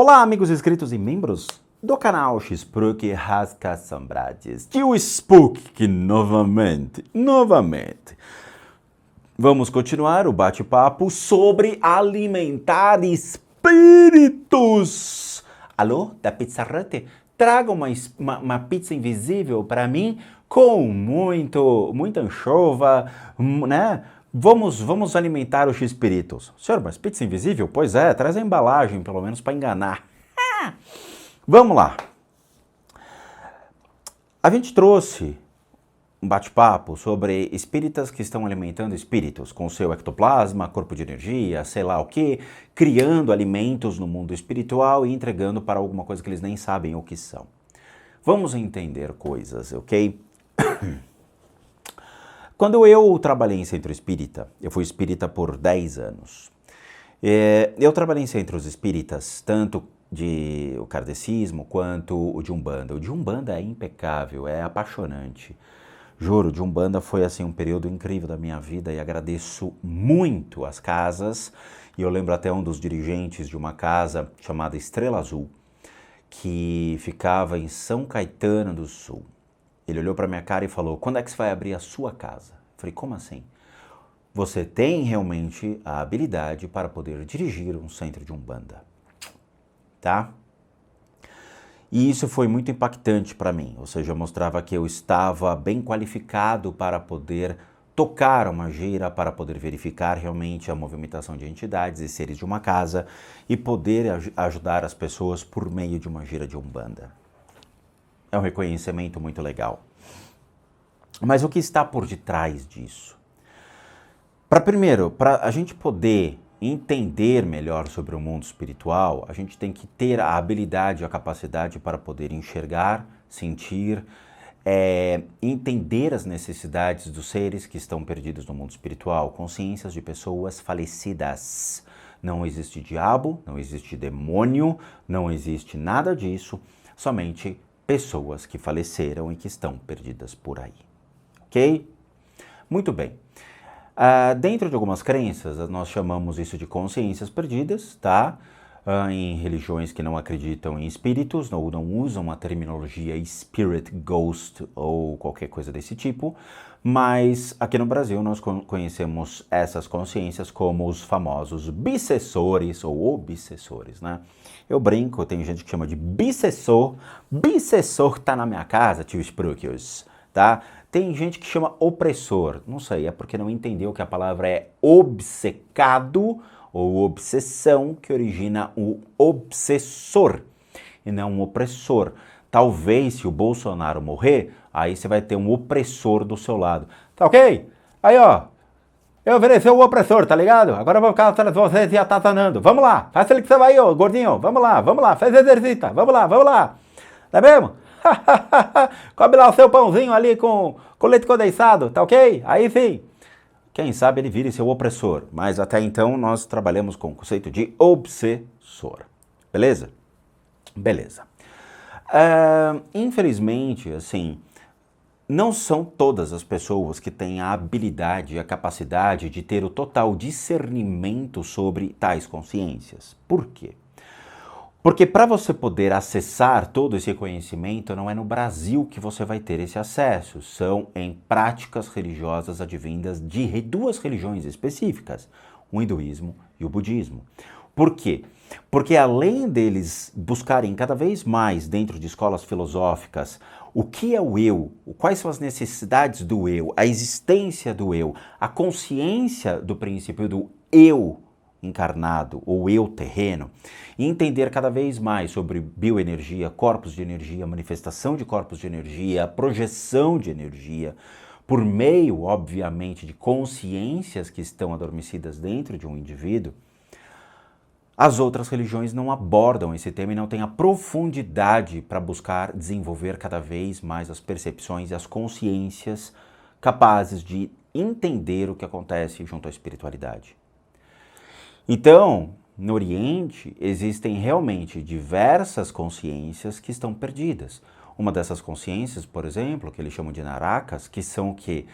Olá, amigos inscritos e membros do canal Spook Rascassombrades. Tio Spook novamente. Vamos continuar o bate-papo sobre alimentar espíritos. Alô, da Pizza Hut? Traga uma pizza invisível para mim com muita anchova, né? Vamos alimentar os espíritos. Senhor, mas pizza invisível? Pois é, traz a embalagem, pelo menos para enganar. Vamos lá. A gente trouxe um bate-papo sobre espíritas que estão alimentando espíritos com seu ectoplasma, corpo de energia, sei lá o que, criando alimentos no mundo espiritual e entregando para alguma coisa que eles nem sabem o que são. Vamos entender coisas, ok? Quando eu trabalhei em centro espírita, eu fui espírita por 10 anos. Eu trabalhei em centros espíritas, tanto o kardecismo quanto o de Umbanda. O de Umbanda é impecável, é apaixonante. Juro, de Umbanda foi assim um período incrível da minha vida e agradeço muito as casas. E eu lembro até um dos dirigentes de uma casa chamada Estrela Azul, que ficava em São Caetano do Sul. Ele olhou para minha cara e falou: quando é que você vai abrir a sua casa? Eu falei: como assim? Você tem realmente a habilidade para poder dirigir um centro de Umbanda, tá? E isso foi muito impactante para mim, ou seja, mostrava que eu estava bem qualificado para poder tocar uma gira, para poder verificar realmente a movimentação de entidades e seres de uma casa e poder ajudar as pessoas por meio de uma gira de Umbanda. É um reconhecimento muito legal. Mas o que está por detrás disso? Para a gente poder entender melhor sobre o mundo espiritual, a gente tem que ter a habilidade, a capacidade para poder enxergar, sentir, entender as necessidades dos seres que estão perdidos no mundo espiritual, consciências de pessoas falecidas. Não existe diabo, não existe demônio, não existe nada disso, somente pessoas que faleceram e que estão perdidas por aí, ok? Muito bem. Dentro de algumas crenças, nós chamamos isso de consciências perdidas, tá? Em religiões que não acreditam em espíritos, ou não usam a terminologia spirit, ghost ou qualquer coisa desse tipo, mas aqui no Brasil nós conhecemos essas consciências como os famosos bissessores ou obsessores, né? Eu brinco, tem gente que chama de bissessor. Bissessor tá na minha casa, tio Sprukius, tá? Tem gente que chama opressor. Não sei, é porque não entendeu que a palavra é obcecado ou obsessão, que origina o obsessor e não um opressor. Talvez, se o Bolsonaro morrer, aí você vai ter um opressor do seu lado. Tá ok? Aí, ó. Eu ofereci o opressor, tá ligado? Agora eu vou ficar atrás de vocês e atatanando. Vamos lá, faz ele que você vai aí, ó, gordinho. Vamos lá, faz exercita. Vamos lá. Tá mesmo? Come lá o seu pãozinho ali com leite condensado, tá ok? Aí sim. Quem sabe ele vire seu opressor. Mas até então nós trabalhamos com o conceito de obsessor. Beleza? Beleza. Infelizmente, assim, não são todas as pessoas que têm a habilidade e a capacidade de ter o total discernimento sobre tais consciências. Por quê? Porque para você poder acessar todo esse conhecimento, não é no Brasil que você vai ter esse acesso, são em práticas religiosas advindas de duas religiões específicas, o hinduísmo e o budismo. Por quê? Porque além deles buscarem cada vez mais dentro de escolas filosóficas o que é o eu, quais são as necessidades do eu, a existência do eu, a consciência do princípio do eu encarnado ou eu terreno, e entender cada vez mais sobre bioenergia, corpos de energia, manifestação de corpos de energia, projeção de energia, por meio, obviamente, de consciências que estão adormecidas dentro de um indivíduo, as outras religiões não abordam esse tema e não têm a profundidade para buscar desenvolver cada vez mais as percepções e as consciências capazes de entender o que acontece junto à espiritualidade. Então, no Oriente, existem realmente diversas consciências que estão perdidas. Uma dessas consciências, por exemplo, que eles chamam de narakas, que são o quê?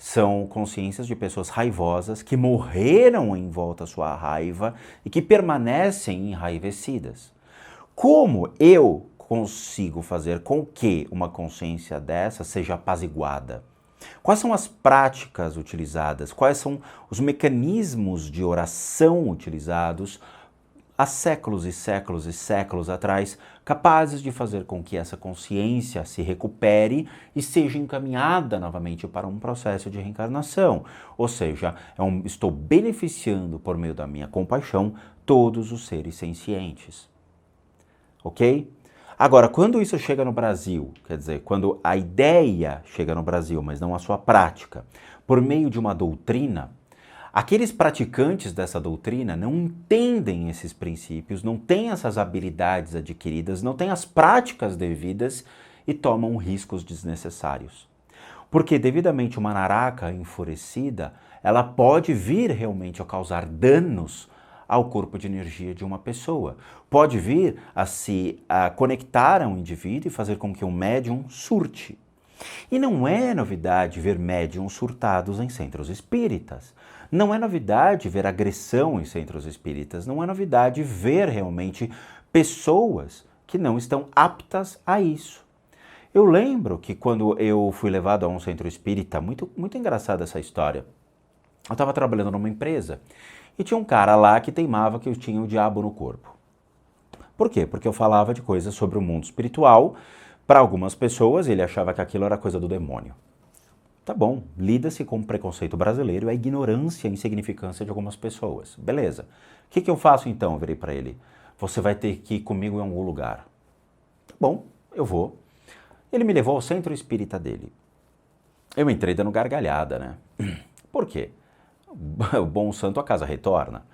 São consciências de pessoas raivosas que morreram em volta à sua raiva e que permanecem enraivecidas. Como eu consigo fazer com que uma consciência dessa seja apaziguada? Quais são as práticas utilizadas? Quais são os mecanismos de oração utilizados há séculos e séculos e séculos atrás, capazes de fazer com que essa consciência se recupere e seja encaminhada novamente para um processo de reencarnação? Ou seja, estou beneficiando por meio da minha compaixão todos os seres sencientes. Ok? Agora, quando isso chega no Brasil, quer dizer, quando a ideia chega no Brasil, mas não a sua prática, por meio de uma doutrina, aqueles praticantes dessa doutrina não entendem esses princípios, não têm essas habilidades adquiridas, não têm as práticas devidas e tomam riscos desnecessários. Porque devidamente uma naraka enfurecida, ela pode vir realmente a causar danos ao corpo de energia de uma pessoa. Pode vir a se conectar a um indivíduo e fazer com que um médium surte. E não é novidade ver médiums surtados em centros espíritas. Não é novidade ver agressão em centros espíritas. Não é novidade ver realmente pessoas que não estão aptas a isso. Eu lembro que quando eu fui levado a um centro espírita, muito engraçada essa história. Eu estava trabalhando numa empresa e tinha um cara lá que teimava que eu tinha o diabo no corpo. Por quê? Porque eu falava de coisas sobre o mundo espiritual. Para algumas pessoas, ele achava que aquilo era coisa do demônio. Tá bom, lida-se com o preconceito brasileiro e a ignorância e insignificância de algumas pessoas. Beleza. O que eu faço então? Eu virei para ele. Você vai ter que ir comigo em algum lugar. Tá bom, eu vou. Ele me levou ao centro espírita dele. Eu entrei dando gargalhada, né? Por quê? O bom santo a casa retorna.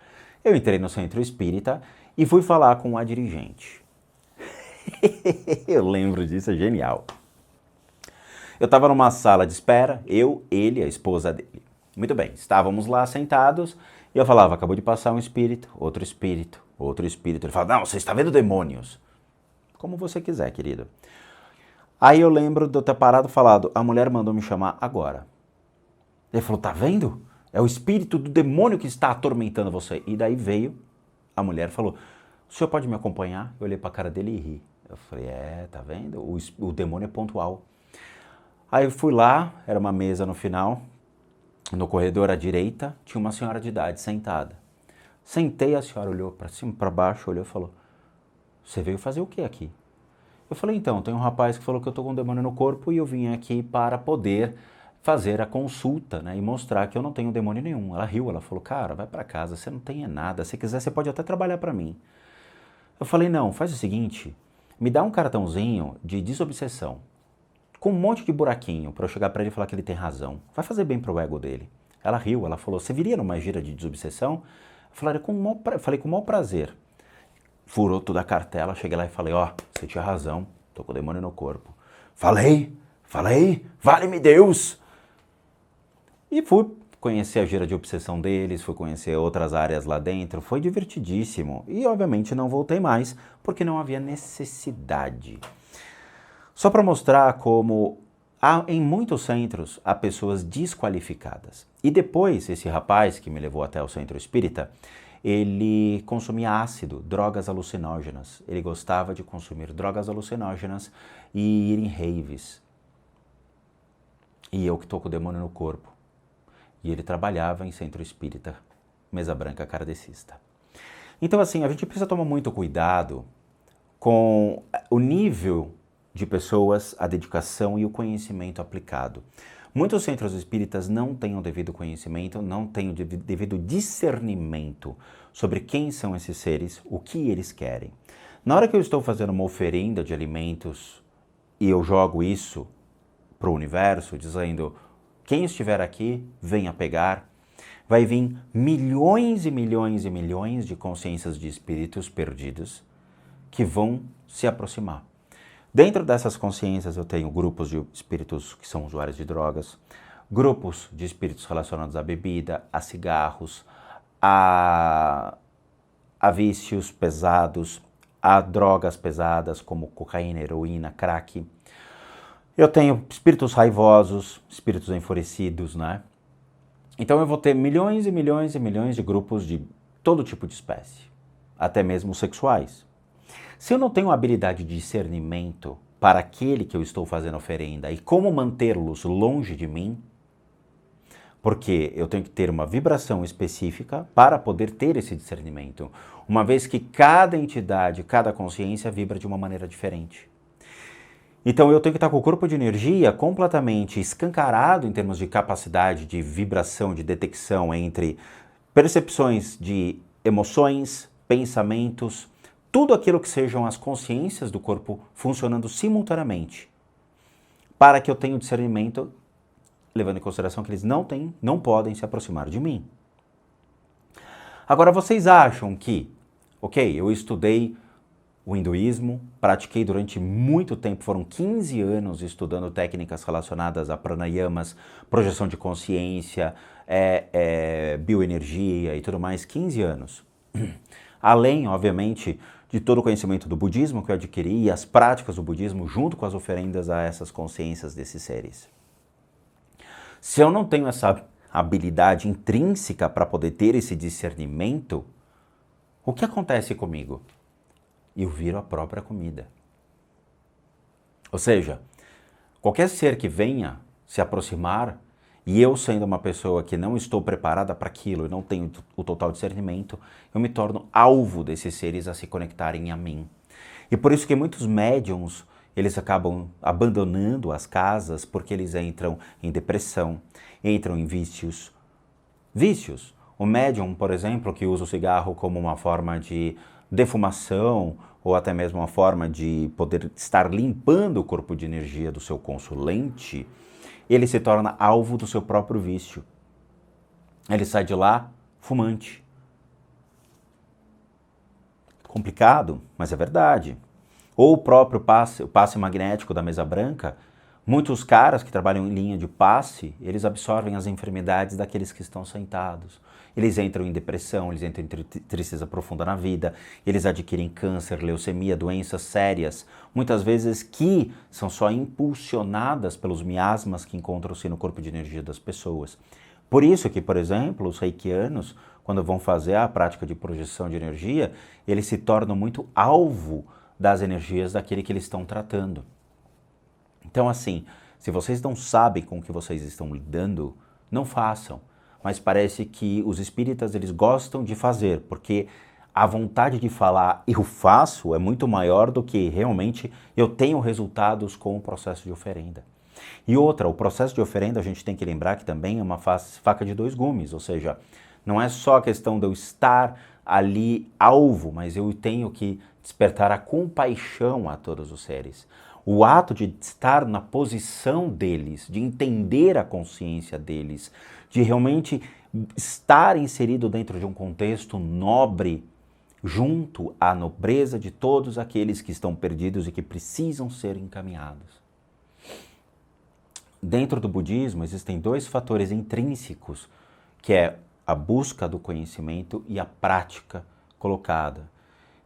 Eu entrei no centro espírita e fui falar com a dirigente. Eu lembro disso, é genial. Eu estava numa sala de espera, eu, ele e a esposa dele. Muito bem, estávamos lá sentados e eu falava, acabou de passar um espírito, outro espírito, outro espírito. Ele falava, não, você está vendo demônios. Como você quiser, querido. Aí eu lembro de eu ter parado e falado, a mulher mandou me chamar agora. Ele falou, tá vendo? É o espírito do demônio que está atormentando você. E daí veio, a mulher falou, o senhor pode me acompanhar? Eu olhei para a cara dele e ri. Eu falei, tá vendo? O demônio é pontual. Aí eu fui lá, era uma mesa no final, no corredor à direita, tinha uma senhora de idade sentada. Sentei, a senhora olhou para cima, para baixo, olhou e falou, você veio fazer o que aqui? Eu falei, então, tem um rapaz que falou que eu tô com um demônio no corpo e eu vim aqui para poder fazer a consulta, né, e mostrar que eu não tenho demônio nenhum. Ela riu, ela falou, cara, vai para casa, você não tem nada, se quiser você pode até trabalhar para mim. Eu falei, não, faz o seguinte, me dá um cartãozinho de desobsessão, com um monte de buraquinho, para eu chegar para ele e falar que ele tem razão. Vai fazer bem pro ego dele. Ela riu, ela falou, você viria numa gira de desobsessão? Eu falei, com o maior prazer. Furou toda a cartela, cheguei lá e falei, você tinha razão, tô com o demônio no corpo. Falei, vale-me Deus! E fui conhecer a gira de obsessão deles, fui conhecer outras áreas lá dentro, foi divertidíssimo. E obviamente não voltei mais, porque não havia necessidade. Só para mostrar como em muitos centros há pessoas desqualificadas. E depois, esse rapaz que me levou até o centro espírita, ele consumia ácido, drogas alucinógenas. Ele gostava de consumir drogas alucinógenas e ir em raves. E eu que estou com o demônio no corpo. E ele trabalhava em centro espírita, mesa branca kardecista. Então assim, a gente precisa tomar muito cuidado com o nível de pessoas, a dedicação e o conhecimento aplicado. Muitos centros espíritas não têm o devido conhecimento, não têm o devido discernimento sobre quem são esses seres, o que eles querem. Na hora que eu estou fazendo uma oferenda de alimentos e eu jogo isso para o universo, dizendo, quem estiver aqui, venha pegar, vai vir milhões e milhões e milhões de consciências de espíritos perdidos que vão se aproximar. Dentro dessas consciências eu tenho grupos de espíritos que são usuários de drogas, grupos de espíritos relacionados à bebida, a cigarros, a vícios pesados, a drogas pesadas como cocaína, heroína, crack. Eu tenho espíritos raivosos, espíritos enfurecidos, né? Então eu vou ter milhões e milhões e milhões de grupos de todo tipo de espécie, até mesmo sexuais. Se eu não tenho habilidade de discernimento para aquele que eu estou fazendo oferenda e como mantê-los longe de mim, porque eu tenho que ter uma vibração específica para poder ter esse discernimento, uma vez que cada entidade, cada consciência vibra de uma maneira diferente. Então eu tenho que estar com o corpo de energia completamente escancarado em termos de capacidade de vibração, de detecção entre percepções de emoções, pensamentos, tudo aquilo que sejam as consciências do corpo funcionando simultaneamente, para que eu tenha o discernimento, levando em consideração que eles não podem se aproximar de mim. Agora, vocês acham que, ok, eu estudei o hinduísmo, pratiquei durante muito tempo, foram 15 anos estudando técnicas relacionadas a pranayamas, projeção de consciência, bioenergia e tudo mais, 15 anos. Além, obviamente, de todo o conhecimento do budismo que eu adquiri e as práticas do budismo junto com as oferendas a essas consciências desses seres. Se eu não tenho essa habilidade intrínseca para poder ter esse discernimento, o que acontece comigo? Eu viro a própria comida. Ou seja, qualquer ser que venha se aproximar e eu sendo uma pessoa que não estou preparada para aquilo e não tenho o total discernimento, eu me torno alvo desses seres a se conectarem a mim. E por isso que muitos médiums, eles acabam abandonando as casas porque eles entram em depressão, entram em vícios. Vícios. O médium, por exemplo, que usa o cigarro como uma forma de defumação ou até mesmo uma forma de poder estar limpando o corpo de energia do seu consulente, ele se torna alvo do seu próprio vício. Ele sai de lá fumante. Complicado, mas é verdade. Ou o próprio o passe magnético da mesa branca, muitos caras que trabalham em linha de passe, eles absorvem as enfermidades daqueles que estão sentados. Eles entram em depressão, eles entram em tristeza profunda na vida, eles adquirem câncer, leucemia, doenças sérias, muitas vezes que são só impulsionadas pelos miasmas que encontram-se no corpo de energia das pessoas. Por isso que, por exemplo, os reikianos, quando vão fazer a prática de projeção de energia, eles se tornam muito alvo das energias daquele que eles estão tratando. Então, assim, se vocês não sabem com o que vocês estão lidando, não façam. Mas parece que os espíritas, eles gostam de fazer, porque a vontade de falar eu faço é muito maior do que realmente eu tenho resultados com o processo de oferenda. E outra, o processo de oferenda a gente tem que lembrar que também é uma faca de dois gumes, ou seja, não é só a questão de eu estar ali alvo, mas eu tenho que despertar a compaixão a todos os seres. O ato de estar na posição deles, de entender a consciência deles, de realmente estar inserido dentro de um contexto nobre, junto à nobreza de todos aqueles que estão perdidos e que precisam ser encaminhados. Dentro do budismo existem dois fatores intrínsecos, que é a busca do conhecimento e a prática colocada.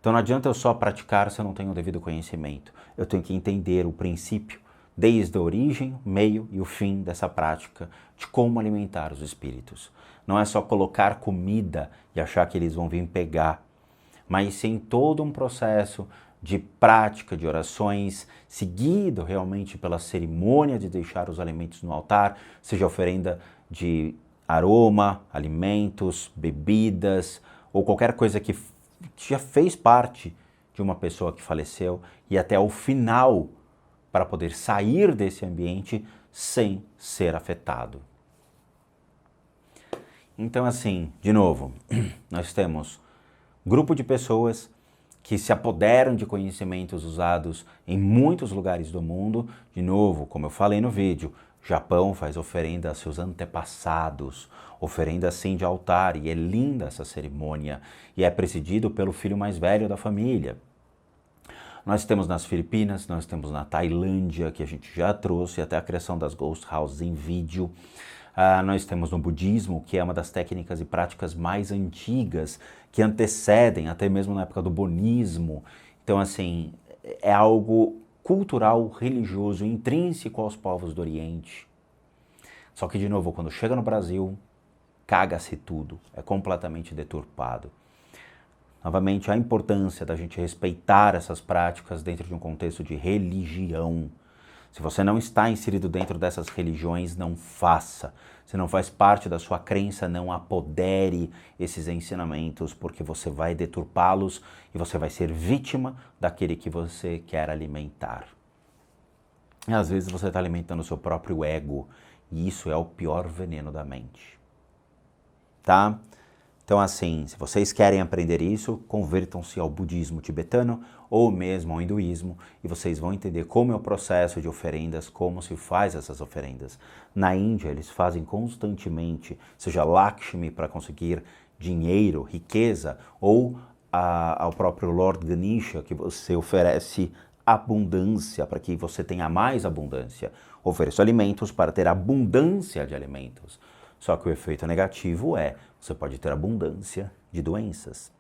Então não adianta eu só praticar se eu não tenho o devido conhecimento. Eu tenho que entender o princípio, desde a origem, o meio e o fim dessa prática, de como alimentar os espíritos. Não é só colocar comida e achar que eles vão vir pegar, mas sim todo um processo de prática, de orações, seguido realmente pela cerimônia de deixar os alimentos no altar, seja oferenda de aroma, alimentos, bebidas, ou qualquer coisa que já fez parte de uma pessoa que faleceu e até o final para poder sair desse ambiente sem ser afetado. Então, assim, de novo, nós temos grupo de pessoas que se apoderam de conhecimentos usados em muitos lugares do mundo. De novo, como eu falei no vídeo, Japão faz oferenda a seus antepassados, oferenda assim de altar, e é linda essa cerimônia, e é presidido pelo filho mais velho da família. Nós temos nas Filipinas, nós temos na Tailândia, que a gente já trouxe, até a criação das Ghost Houses em vídeo. Nós temos no budismo, que é uma das técnicas e práticas mais antigas, que antecedem até mesmo na época do bonismo. Então, assim, é algo cultural, religioso, intrínseco aos povos do Oriente. Só que, de novo, quando chega no Brasil, caga-se tudo, é completamente deturpado. Novamente, a importância da gente respeitar essas práticas dentro de um contexto de religião. Se você não está inserido dentro dessas religiões, não faça. Se não faz parte da sua crença, não apodere esses ensinamentos, porque você vai deturpá-los e você vai ser vítima daquele que você quer alimentar. E às vezes você está alimentando o seu próprio ego, e isso é o pior veneno da mente. Tá? Então assim, se vocês querem aprender isso, convertam-se ao budismo tibetano ou mesmo ao hinduísmo e vocês vão entender como é o processo de oferendas, como se faz essas oferendas. Na Índia, eles fazem constantemente, seja Lakshmi para conseguir dinheiro, riqueza, ou ao próprio Lord Ganesha, que você oferece abundância, para que você tenha mais abundância. Ofereço alimentos para ter abundância de alimentos. Só que o efeito negativo é, você pode ter abundância de doenças.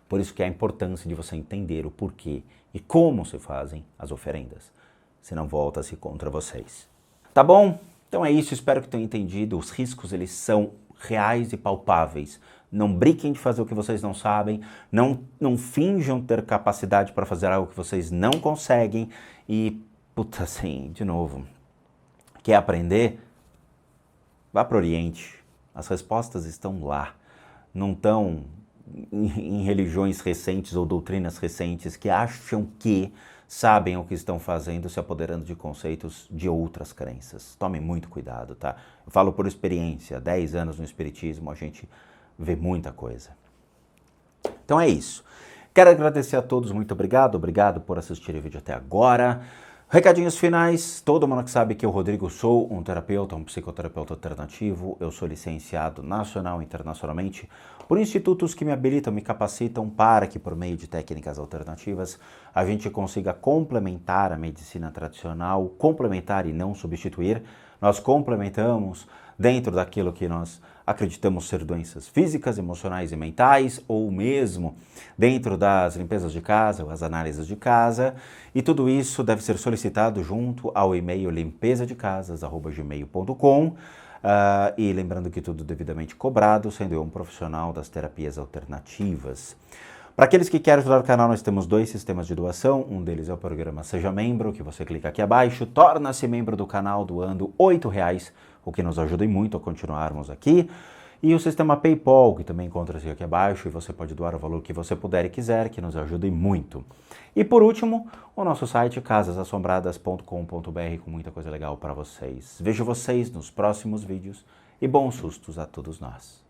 Por isso que é a importância de você entender o porquê e como se fazem as oferendas. Senão volta-se contra vocês. Tá bom? Então é isso, espero que tenham entendido. Os riscos, eles são reais e palpáveis. Não brinquem de fazer o que vocês não sabem, não finjam ter capacidade para fazer algo que vocês não conseguem e, puta, assim, de novo, quer aprender? Vá para o Oriente, as respostas estão lá, não estão em religiões recentes ou doutrinas recentes que acham que sabem o que estão fazendo, se apoderando de conceitos de outras crenças. Tomem muito cuidado, tá? Eu falo por experiência, 10 anos no Espiritismo, a gente vê muita coisa. Então é isso. Quero agradecer a todos, muito obrigado por assistir o vídeo até agora. Recadinhos finais, todo mundo que sabe que eu, Rodrigo, sou um terapeuta, um psicoterapeuta alternativo, eu sou licenciado nacional e internacionalmente por institutos que me habilitam, me capacitam para que por meio de técnicas alternativas a gente consiga complementar a medicina tradicional, complementar e não substituir. Nós complementamos dentro daquilo que nós acreditamos ser doenças físicas, emocionais e mentais, ou mesmo dentro das limpezas de casa ou as análises de casa, e tudo isso deve ser solicitado junto ao e-mail limpezadecasas@gmail.com, e lembrando que tudo devidamente cobrado, sendo eu um profissional das terapias alternativas. Para aqueles que querem ajudar o canal, nós temos 2 sistemas de doação. Um deles é o programa Seja Membro, que você clica aqui abaixo, torna-se membro do canal doando R$8, o que nos ajuda muito a continuarmos aqui. E o sistema PayPal, que também encontra-se aqui abaixo, e você pode doar o valor que você puder e quiser, que nos ajude muito. E por último, o nosso site casasassombradas.com.br, com muita coisa legal para vocês. Vejo vocês nos próximos vídeos e bons sustos a todos nós.